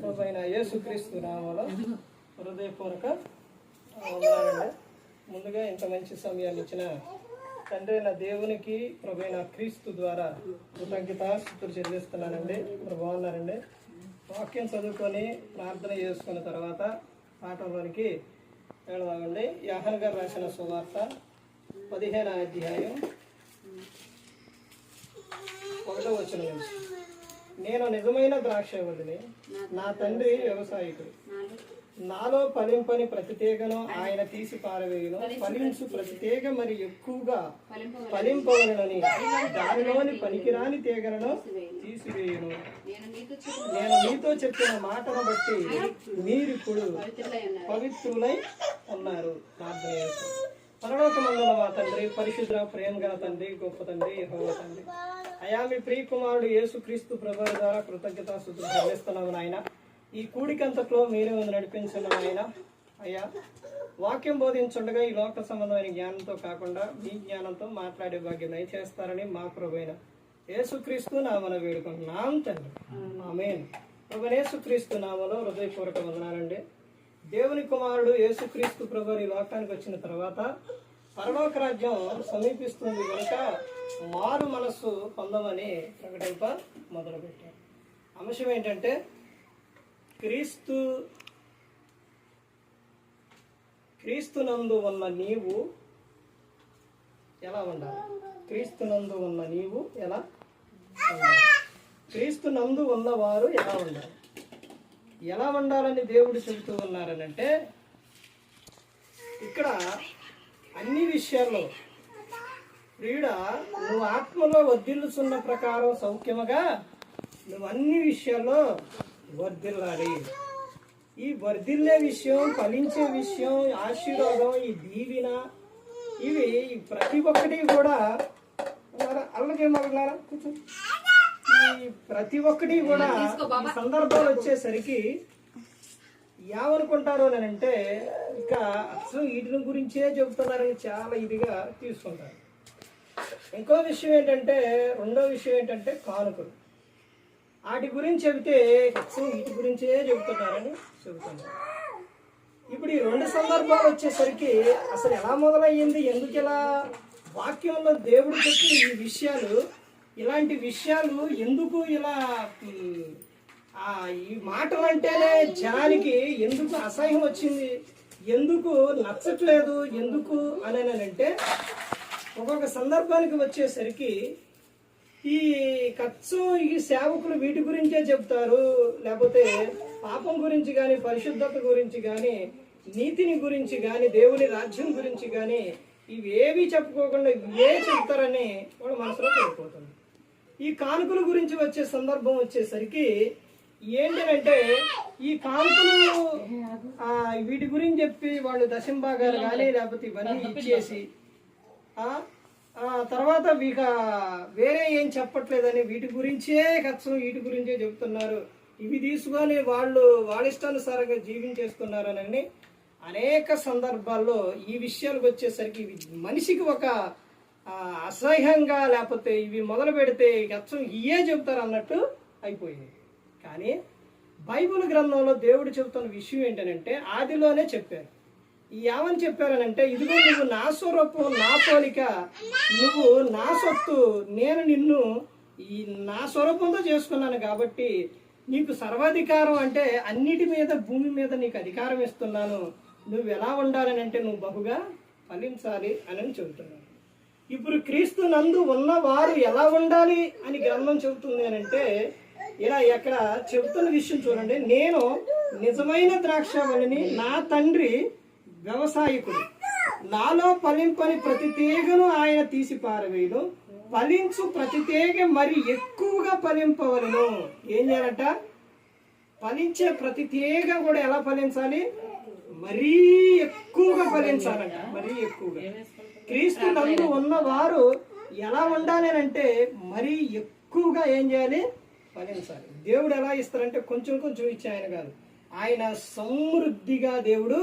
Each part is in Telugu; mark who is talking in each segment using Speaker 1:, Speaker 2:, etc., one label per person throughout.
Speaker 1: ప్రభువైన యేసుక్రీస్తు నామములో హృదయపూర్వక వందనాలండి. ముందుగా ఇంత మంచి సమయాన్ని ఇచ్చిన తండ్రి అయిన దేవునికి ప్రభువైన క్రీస్తు ద్వారా కృతజ్ఞతాస్తుతులు చెల్లిస్తున్నానండి. మీరు బాగున్నారండి. వాక్యం చదువుకొని ప్రార్థన చేసుకున్న తర్వాత పాఠంలోనికి వెళదామండి. యోహాను గారు రాసిన సువార్త 15వ అధ్యాయం 1వ వచనం నుంచి. నేను నిజమైన ద్రాక్షవల్లిని, నా తండ్రి వ్యవసాయకుడు. నాలో ఫలింపని ప్రతి తీగను ఆయన తీసి పారవేయును, ఫలించు ప్రతి తీగ మరి ఎక్కువగా ఫలింపవలనని దానిలోని పనికిరాని తీగలను తీసివేయును. నేను మీతో చెప్పిన మాటను బట్టి మీరిప్పుడు పవిత్రులై ఉన్నారు. ప్రార్థన చేస్తాను. పరలోకమందున మా తండ్రి, పరిశుద్ధ ప్రేమ గల తండ్రి, గొప్ప తండ్రి, యెహోవా తండ్రి, అయా మీ ప్రియ కుమారుడు యేసుక్రీస్తు ప్రభువు ద్వారా కృతజ్ఞతాస్తుతులు చెల్లిస్తున్నాము నాయన. ఈ కూడికంతట్లో మీరే నడిపించిన నాయన. అయ్యా, వాక్యం బోధించుండగా ఈ లోక సంబంధమైన జ్ఞానంతో కాకుండా మీ జ్ఞానంతో మాట్లాడే భాగ్యం దయచేస్తారని మా ప్రభువైన యేసుక్రీస్తు నామమున వేడుకుంటున్నాం తండ్రి. ఆమేన్. ప్రభువైన యేసుక్రీస్తు నామములో హృదయపూర్వక వందనాలండి. దేవుని కుమారుడు యేసుక్రీస్తు ప్రభువు ఈ లోకానికి వచ్చిన తర్వాత పరలోక రాజ్యం సమీపిస్తుంది కనుక మారు మనస్సు పొందమని ప్రకటింప మొదలుపెట్టారు. అంశం ఏంటంటే క్రీస్తునందు ఉన్న నీవు ఎలా ఉండాలి? క్రీస్తునందు ఉన్న నీవు ఎలా ఉండాలి? క్రీస్తునందు ఉన్నవారు ఎలా ఉండాలి? ఎలా ఉండాలని దేవుడు చెబుతూ ఉన్నారనంటే, ఇక్కడ అన్ని విషయాల్లో ప్రియుడా, నువ్వు ఆత్మలో వర్ధిల్లుతున్న ప్రకారం సౌఖ్యముగా నువ్వు అన్ని విషయాల్లో వర్ధిల్లాలి. ఈ వర్ధిల్లే విషయం, ఫలించే విషయం, ఆశీర్వాదం, ఈ దీవెన, ఇవి ప్రతి ఒక్కటి కూడా అల్లకేమన్నారా కూర్చో, ఈ ప్రతి ఒక్కటి కూడా ఈ సందర్భాలు వచ్చేసరికి ఏమనుకుంటారు అని అంటే, ఇక అసలు వీటిని గురించే చెబుతున్నారని చాలా ఇదిగా తీసుకుంటారు. ఇంకో విషయం ఏంటంటే, రెండో విషయం ఏంటంటే కానుకలు. వాటి గురించి చెబితే అసలు వీటి గురించే చెబుతున్నారని చెబుతున్నారు. ఇప్పుడు ఈ రెండు సందర్భాలు వచ్చేసరికి అసలు ఎలా మొదలయ్యింది, ఎందుకు ఇలా వాక్యంలో దేవుడు చెప్పిన ఈ విషయాలు, ఇలాంటి విషయాలు ఎందుకు ఇలా ఈ మాటలు అంటేనే జనానికి ఎందుకు అసహ్యం వచ్చింది, ఎందుకు నచ్చట్లేదు, ఎందుకు అని అంటే, ఒక్కొక్క సందర్భానికి వచ్చేసరికి ఈ ఖర్చు, ఈ సేవకులు వీటి గురించే చెప్తారు, లేకపోతే పాపం గురించి కానీ, పరిశుద్ధత గురించి కానీ, నీతిని గురించి కానీ, దేవుని రాజ్యం గురించి కానీ ఇవేవి చెప్పుకోకుండా ఇవే చెప్తారని వాళ్ళ మనసులో పడిపోతుంది. ఈ కానుకల గురించి వచ్చే సందర్భం వచ్చేసరికి ఏంటంటే, ఈ కానుకలు వీటి గురించి చెప్పి వాళ్ళు దశంభాగాలు కానీ లేకపోతే ఇవన్నీ ఇచ్చేసి తర్వాత ఇక వేరే ఏం చెప్పట్లేదని వీటి గురించే ఖర్చు, వీటి గురించే చెప్తున్నారు, ఇవి తీసుకొని వాళ్ళు వాళ్ళ ఇష్టానుసారంగా జీవించేస్తున్నారని అనేక సందర్భాల్లో ఈ విషయాలకు వచ్చేసరికి మనిషికి ఒక అసహ్యంగా, లేకపోతే ఇవి మొదలు పెడితే అచ్చం ఇయే చెబుతారు అన్నట్టు అయిపోయింది. కానీ బైబిల్ గ్రంథంలో దేవుడు చెబుతున్న విషయం ఏంటంటే, ఆదిలోనే చెప్పారు. ఏమని చెప్పారనంటే, ఇదిగో నువ్వు నా స్వరూపం, నా పోలిక, నువ్వు నా సొత్తు, నేను నిన్ను ఈ నా స్వరూపంతో చేసుకున్నాను కాబట్టి నీకు సర్వాధికారం, అంటే అన్నిటి మీద, భూమి మీద నీకు అధికారం ఇస్తున్నాను. నువ్వు ఎలా ఉండాలని అంటే నువ్వు బహుగా ఫలించాలి అని చెబుతున్నాను. ఇప్పుడు క్రీస్తు నందు ఉన్నవారు ఎలా ఉండాలి అని గ్రంథం చెబుతుంది అని అంటే, ఇలా ఎక్కడ చెబుతున్న విషయం చూడండి. నేను నిజమైన ద్రాక్షవల్లిని, నా తండ్రి వ్యవసాయకుడు. నాలో ఫలింపని ప్రతి తీగను ఆయన తీసి పారవేయును, ఫలించు ప్రతి తీగ మరి ఎక్కువగా ఫలింపవలను. ఏం చేయాలంట? ఫలించే ప్రతి తీగ కూడా ఎలా ఫలించాలి? మరీ ఎక్కువగా ఫలించాలంట, మరీ ఎక్కువగా. క్రీస్తు నందు ఉన్నవారు ఎలా ఉండాలి అంటే మరీ ఎక్కువగా ఏం చేయాలి? ఫలించాలి. దేవుడు ఎలా ఇస్తారంటే కొంచెం కొంచెం ఇచ్చే ఆయన కాదు, ఆయన సమృద్ధిగా దేవుడు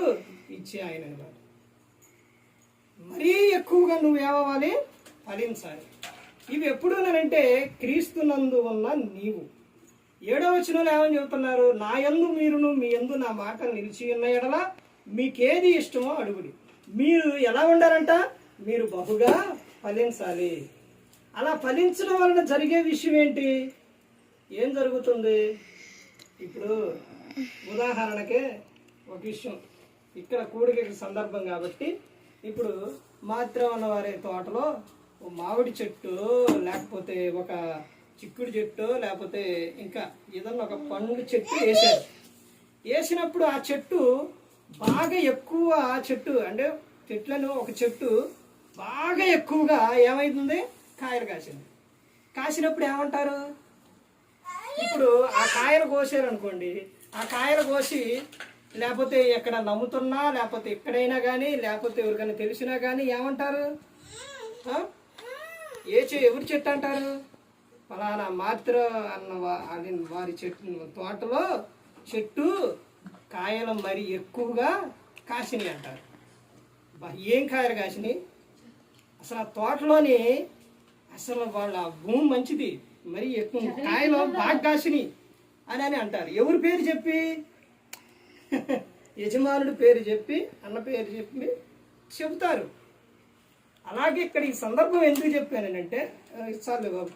Speaker 1: ఇచ్చే ఆయన కాదు. మరీ ఎక్కువగా నువ్వు ఏమవ్వాలి? ఫలించాలి. ఇవి ఎప్పుడునంటే క్రీస్తునందు ఉన్న నీవు. 7వ వచనంలో ఏమని చెబుతున్నారు? నా యందు మీరును మీ యందు నా మాట నిలిచి ఉన్న ఎడల మీకేది ఇష్టమో అడుగుడి. మీరు ఎలా ఉండాలంట? మీరు బహుగా ఫలించాలి. అలా ఫలించడం వలన జరిగే విషయం ఏంటి? ఏం జరుగుతుంది? ఇప్పుడు ఉదాహరణకే ఒక విషయం, ఇక్కడ కూడిక సందర్భం కాబట్టి, ఇప్పుడు మాత్రం వారి తోటలో ఓ మామిడి చెట్టు, లేకపోతే ఒక చిక్కుడు చెట్టు, లేకపోతే ఇంకా ఏదన్నా ఒక పండు చెట్టు వేశారు. వేసినప్పుడు ఆ చెట్టు బాగా ఎక్కువ, ఆ చెట్టు అంటే చెట్లను ఒక చెట్టు బాగా ఎక్కువగా ఏమైతుంది? కాయలు కాసింది. కాసినప్పుడు ఏమంటారు? ఇప్పుడు ఆ కాయలు కోసారు అనుకోండి, ఆ కాయలు కోసి లేకపోతే ఎక్కడ నమ్ముతున్నా, లేకపోతే ఎక్కడైనా కానీ, లేకపోతే ఎవరికైనా తెలిసినా కానీ ఏమంటారు? ఎవరి చెట్టు అంటారు? ఫలానా మాత్ర అన్న వారి చెట్టు తోటలో చెట్టు కాయలు మరి ఎక్కువగా కాసినాయి అంటారు. ఏం కాయలు కాసినాయి? అసలు ఆ తోటలోని అసలు వాళ్ళ భూమి మంచిది, మరి ఎక్కువ కాయలు బాగా కాసినాయి అని అంటారు. ఎవరి పేరు చెప్పి? యజమానుడి పేరు చెప్పి, అన్న పేరు చెప్పి చెబుతారు. అలాగే ఇక్కడ ఈ సందర్భం ఎందుకు చెప్పానంటే చాలు బాబు.